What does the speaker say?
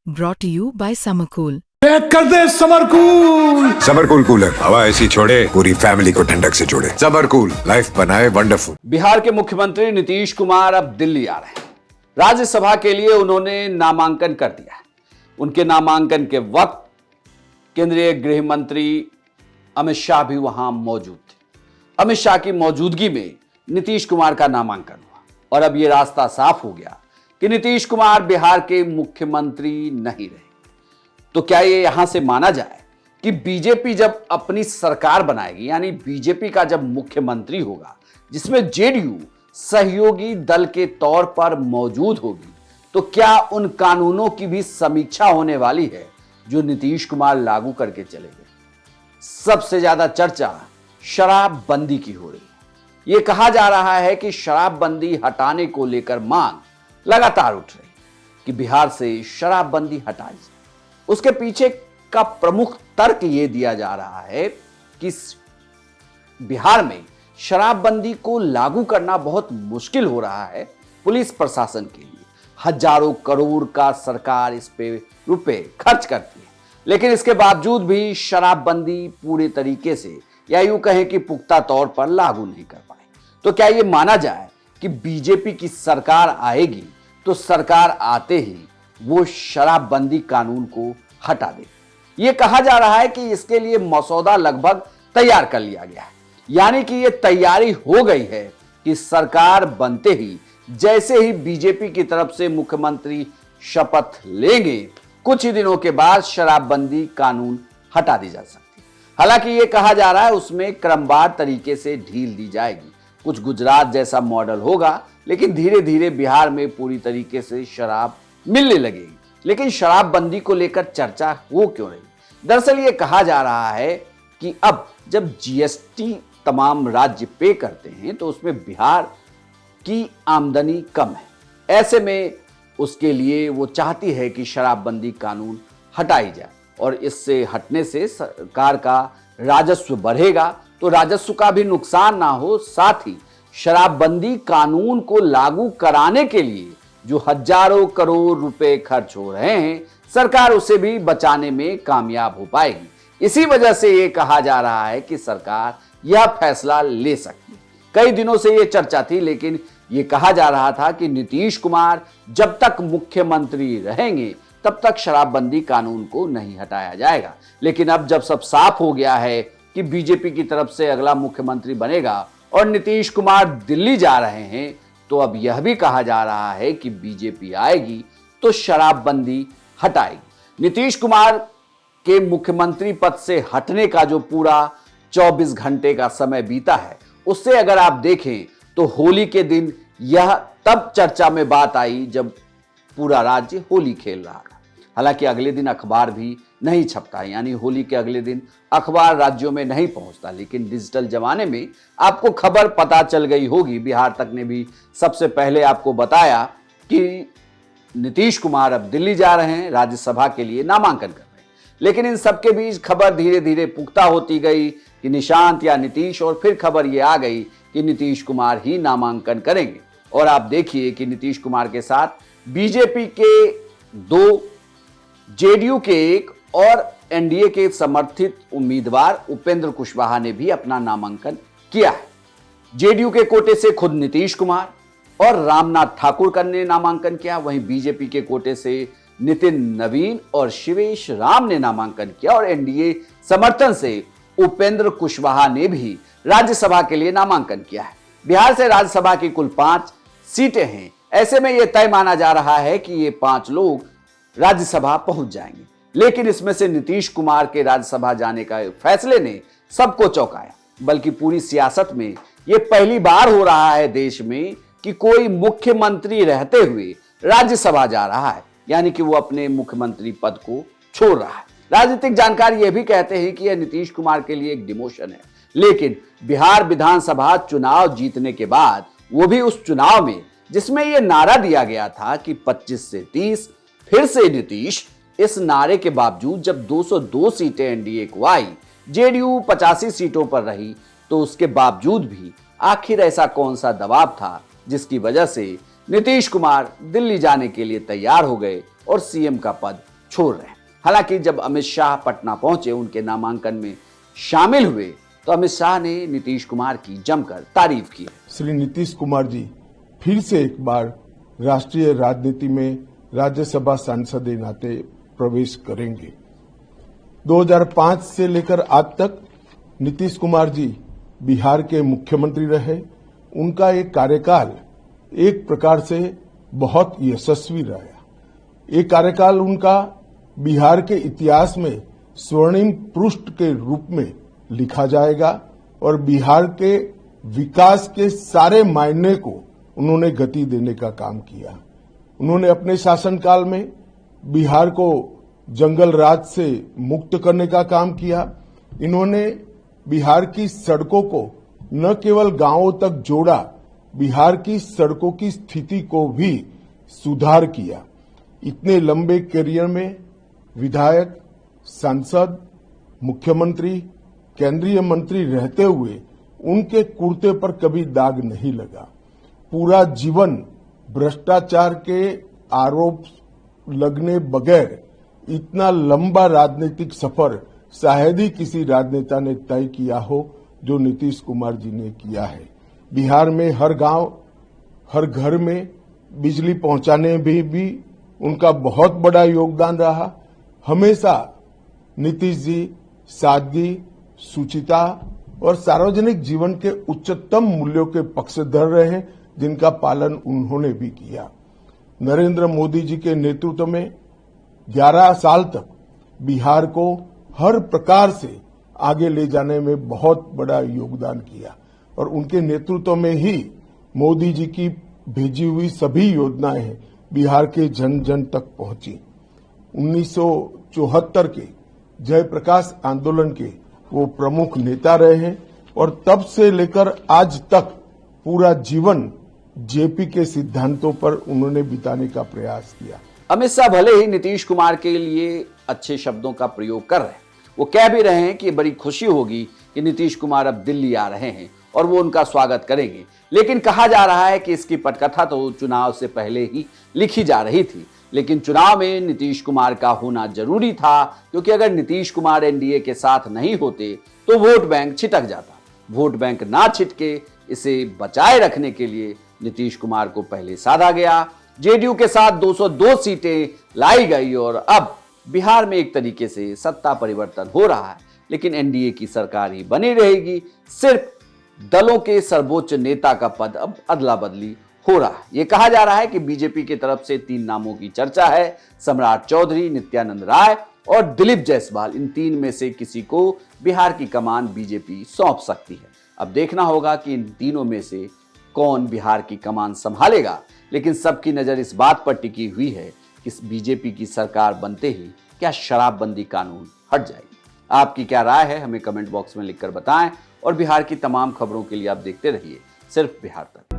brought to you by Summercool. Pack कर दे summer cool. Summer cool cooler हवा ऐसी छोड़े पूरी फैमिली को ठंडक से जोड़े। समरकूल लाइफ बनाए वंडरफुल। बिहार के मुख्यमंत्री नीतीश कुमार अब दिल्ली आ रहे हैं। राज्यसभा के लिए उन्होंने नामांकन कर दिया है। उनके नामांकन के वक्त केंद्रीय गृह मंत्री अमित शाह भी वहां मौजूद थे। अमित शाह की मौजूदगी में नीतीश कुमार का नामांकन हुआ और अब यह रास्ता साफ हो गया कि नीतीश कुमार बिहार के मुख्यमंत्री नहीं रहे। तो क्या ये यहां से माना जाए कि बीजेपी जब अपनी सरकार बनाएगी, यानी बीजेपी का जब मुख्यमंत्री होगा जिसमें जेडीयू सहयोगी दल के तौर पर मौजूद होगी, तो क्या उन कानूनों की भी समीक्षा होने वाली है जो नीतीश कुमार लागू करके चले गए। सबसे ज्यादा चर्चा शराबबंदी की हो रही है। यह कहा जा रहा है कि शराबबंदी हटाने को लेकर मांग लगातार उठ रही कि बिहार से शराबबंदी हटाई जाए। उसके पीछे का प्रमुख तर्क यह दिया जा रहा है कि बिहार में शराबबंदी को लागू करना बहुत मुश्किल हो रहा है पुलिस प्रशासन के लिए। हजारों करोड़ का सरकार इस पे रुपए खर्च करती है, लेकिन इसके बावजूद भी शराबबंदी पूरे तरीके से या यूं कहें कि पुख्ता तौर पर लागू नहीं कर पाए। तो क्या यह माना जाए कि बीजेपी की सरकार आएगी तो सरकार आते ही वो शराबबंदी कानून को हटा दे। यह कहा जा रहा है कि इसके लिए मसौदा लगभग तैयार कर लिया गया है, यानी कि यह तैयारी हो गई है कि सरकार बनते ही जैसे ही बीजेपी की तरफ से मुख्यमंत्री शपथ लेंगे, कुछ ही दिनों के बाद शराबबंदी कानून हटा दी जा सकती है। हालांकि यह कहा जा रहा है उसमें क्रमवार तरीके से ढील दी जाएगी। कुछ गुजरात जैसा मॉडल होगा, लेकिन धीरे धीरे बिहार में पूरी तरीके से शराब मिलने लगेगी। लेकिन शराबबंदी को लेकर चर्चा हो क्यों रही? दरअसल ये कहा जा रहा है कि अब जब जीएसटी तमाम राज्य पे करते हैं तो उसमें बिहार की आमदनी कम है। ऐसे में उसके लिए वो चाहती है कि शराबबंदी कानून हटाई जाए और इससे हटने से सरकार का राजस्व बढ़ेगा, तो राजस्व का भी नुकसान ना हो। साथ ही शराबबंदी कानून को लागू कराने के लिए जो हजारों करोड़ रुपए खर्च हो रहे हैं, सरकार उसे भी बचाने में कामयाब हो पाएगी। इसी वजह से यह कहा जा रहा है कि सरकार यह फैसला ले सकती है। कई दिनों से यह चर्चा थी, लेकिन यह कहा जा रहा था कि नीतीश कुमार जब तक मुख्यमंत्री रहेंगे तब तक शराबबंदी कानून को नहीं हटाया जाएगा। लेकिन अब जब सब साफ हो गया है कि बीजेपी की तरफ से अगला मुख्यमंत्री बनेगा और नीतीश कुमार दिल्ली जा रहे हैं, तो अब यह भी कहा जा रहा है कि बीजेपी आएगी तो शराबबंदी हटाएगी। नीतीश कुमार के मुख्यमंत्री पद से हटने का जो पूरा 24 घंटे का समय बीता है, उससे अगर आप देखें तो होली के दिन यह तब चर्चा में बात आई जब पूरा राज्य होली खेल रहा था। हालांकि अगले दिन अखबार भी नहीं छपता, यानी होली के अगले दिन अखबार राज्यों में नहीं पहुंचता। लेकिन डिजिटल जमाने में आपको खबर पता चल गई होगी। बिहार तक ने भी सबसे पहले आपको बताया कि नीतीश कुमार अब दिल्ली जा रहे हैं, राज्यसभा के लिए नामांकन कर रहे हैं। लेकिन इन सबके बीच खबर धीरे धीरे पुख्ता होती गई कि निशांत या नीतीश, और फिर खबर यह आ गई कि नीतीश कुमार ही नामांकन करेंगे। और आप देखिए कि नीतीश कुमार के साथ बीजेपी के 2, जेडीयू के 1 और एनडीए के समर्थित उम्मीदवार उपेंद्र कुशवाहा ने भी अपना नामांकन किया है। जेडीयू के कोटे से खुद नीतीश कुमार और रामनाथ ठाकुर ने नामांकन किया। वहीं बीजेपी के कोटे से नितिन नवीन और शिवेश राम ने नामांकन किया और एनडीए समर्थन से उपेंद्र कुशवाहा ने भी राज्यसभा के लिए नामांकन किया है। बिहार से राज्यसभा की कुल 5 सीटें हैं। ऐसे में यह तय माना जा रहा है कि ये 5 लोग राज्यसभा पहुंच जाएंगे। लेकिन इसमें से नीतीश कुमार के राज्यसभा जाने का फैसले ने सबको चौंकाया। बल्कि पूरी सियासत में यह पहली बार हो रहा है देश में कि कोई मुख्यमंत्री रहते हुए राज्यसभा जा रहा है, यानी कि वो अपने मुख्यमंत्री पद को छोड़ रहा है। राजनीतिक जानकार यह भी कहते हैं कि यह नीतीश कुमार के लिए एक डिमोशन है। लेकिन बिहार विधानसभा चुनाव जीतने के बाद वो भी उस चुनाव में जिसमें यह नारा दिया गया था कि 25 से 30 फिर से नीतीश, इस नारे के बावजूद जब 202 सीटें एनडीए को आई, जेडीयू 85 सीटों पर रही, तो उसके बावजूद भी आखिर ऐसा कौन सा दबाव था जिसकी वजह से नीतीश कुमार दिल्ली जाने के लिए तैयार हो गए और सीएम का पद छोड़ रहे हैं। हालांकि जब अमित शाह पटना पहुंचे, उनके नामांकन में शामिल हुए, तो अमित शाह ने नीतीश कुमार की जमकर तारीफ की। श्री नीतीश कुमार जी फिर से एक बार राष्ट्रीय राजनीति में राज्यसभा सांसद के नाते प्रवेश करेंगे। 2005 से लेकर आज तक नीतीश कुमार जी बिहार के मुख्यमंत्री रहे। उनका एक कार्यकाल एक प्रकार से बहुत यशस्वी रहा। ये कार्यकाल उनका बिहार के इतिहास में स्वर्णिम पृष्ठ के रूप में लिखा जाएगा और बिहार के विकास के सारे मायने को उन्होंने गति देने का काम किया। उन्होंने अपने शासनकाल में बिहार को जंगल राज से मुक्त करने का काम किया। इन्होंने बिहार की सड़कों को न केवल गांवों तक जोड़ा, बिहार की सड़कों की स्थिति को भी सुधार किया। इतने लंबे करियर में विधायक, सांसद, मुख्यमंत्री, केंद्रीय मंत्री रहते हुए उनके कुर्ते पर कभी दाग नहीं लगा। पूरा जीवन भ्रष्टाचार के आरोप लगने बगैर इतना लंबा राजनीतिक सफर शायद ही किसी राजनेता ने तय किया हो जो नीतीश कुमार जी ने किया है। बिहार में हर गांव, हर घर में बिजली पहुंचाने में भी उनका बहुत बड़ा योगदान रहा। हमेशा नीतीश जी सादगी, शुचिता और सार्वजनिक जीवन के उच्चतम मूल्यों के पक्षधर रहे हैं, जिनका पालन उन्होंने भी किया। नरेंद्र मोदी जी के नेतृत्व में 11 साल तक बिहार को हर प्रकार से आगे ले जाने में बहुत बड़ा योगदान किया और उनके नेतृत्व में ही मोदी जी की भेजी हुई सभी योजनाएं बिहार के जन जन तक पहुंची। 1974 के जयप्रकाश आंदोलन के वो प्रमुख नेता रहे हैं और तब से लेकर आज तक पूरा जीवन जेपी के सिद्धांतों पर उन्होंने बिताने का प्रयास किया। अमित शाह भले ही नीतीश कुमार के लिए अच्छे शब्दों का प्रयोग कर रहे हैं, वो कह भी रहे हैं कि बड़ी खुशी होगी कि नीतीश कुमार अब दिल्ली आ रहे हैं और वो उनका स्वागत करेंगे। लेकिन कहा जा रहा है कि इसकी पटकथा तो चुनाव से पहले ही लिखी जा रही थी। लेकिन चुनाव में नीतीश कुमार का होना जरूरी था, क्योंकि अगर नीतीश कुमार एनडीए के साथ नहीं होते तो वोट बैंक छिटक जाता। वोट बैंक ना छिटके इसे बचाए रखने के लिए नीतीश कुमार को पहले साधा गया। जेडीयू के साथ 202 सीटें लाई गई और अब बिहार में एक तरीके से सत्ता परिवर्तन हो रहा है। लेकिन एनडीए की सरकार ही बनी रहेगी। सिर्फ दलों के सर्वोच्च नेता का पद अब अदला बदली हो रहा है। यह कहा जा रहा है कि बीजेपी की तरफ से 3 नामों की चर्चा है। सम्राट चौधरी, नित्यानंद राय और दिलीप जायसवाल। इन 3 में से किसी को बिहार की कमान बीजेपी सौंप सकती है। अब देखना होगा कि इन तीनों में से कौन बिहार की कमान संभालेगा। लेकिन सबकी नजर इस बात पर टिकी हुई है कि बीजेपी की सरकार बनते ही क्या शराबबंदी कानून हट जाएगी। आपकी क्या राय है, हमें कमेंट बॉक्स में लिखकर बताएं और बिहार की तमाम खबरों के लिए आप देखते रहिए सिर्फ बिहार तक।